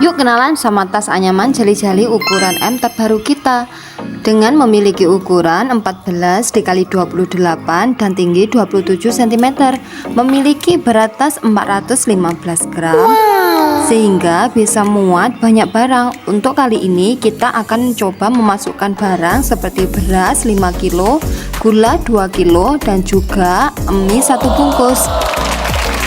Yuk kenalan sama tas anyaman jali-jali ukuran M terbaru kita. Dengan memiliki ukuran 14 dikali 28 dan tinggi 27 cm, memiliki berat tas 415 gram, sehingga bisa muat banyak barang. Untuk kali ini kita akan coba memasukkan barang seperti beras 5 kg, gula 2 kg, dan juga mie 1 bungkus.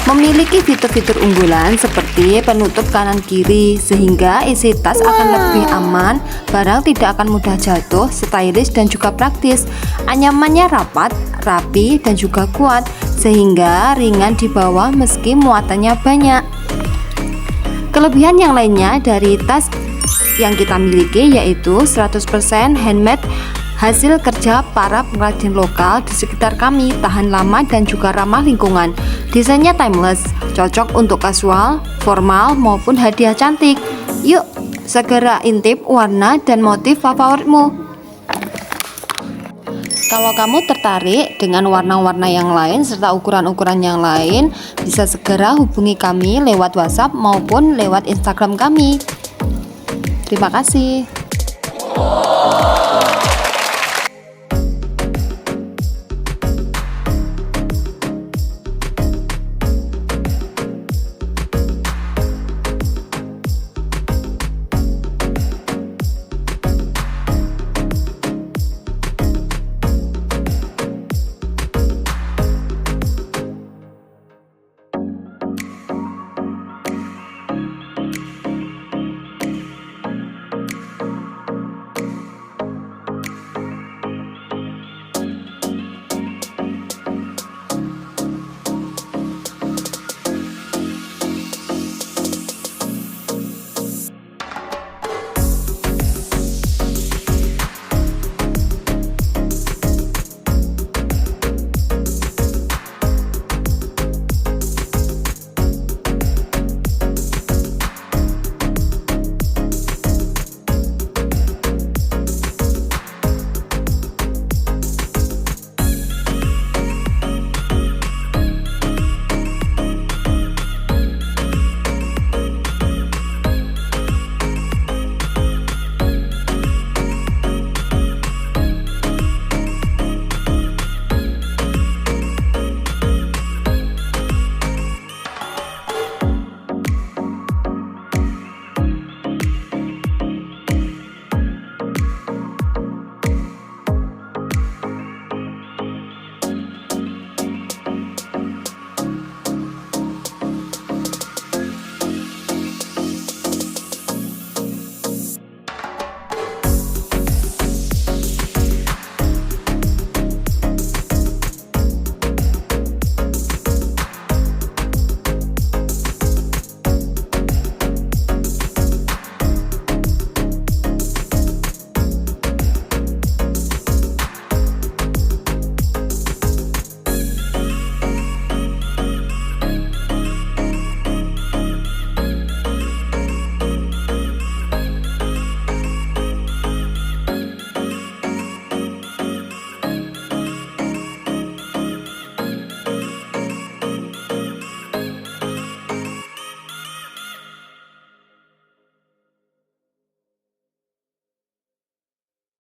Memiliki fitur-fitur unggulan seperti penutup kanan kiri, sehingga isi tas akan lebih aman, barang tidak akan mudah jatuh, stylish dan juga praktis. Anyamannya rapat, rapi dan juga kuat, sehingga ringan di bawah meski muatannya banyak. Kelebihan yang lainnya dari tas yang kita miliki yaitu 100% handmade, hasil kerja para pengrajin lokal di sekitar kami, tahan lama dan juga ramah lingkungan. Desainnya timeless, cocok untuk kasual, formal maupun hadiah cantik. Yuk, segera intip warna dan motif favoritmu. Kalau kamu tertarik dengan warna-warna yang lain serta ukuran-ukuran yang lain, bisa segera hubungi kami lewat WhatsApp maupun lewat Instagram kami. Terima kasih.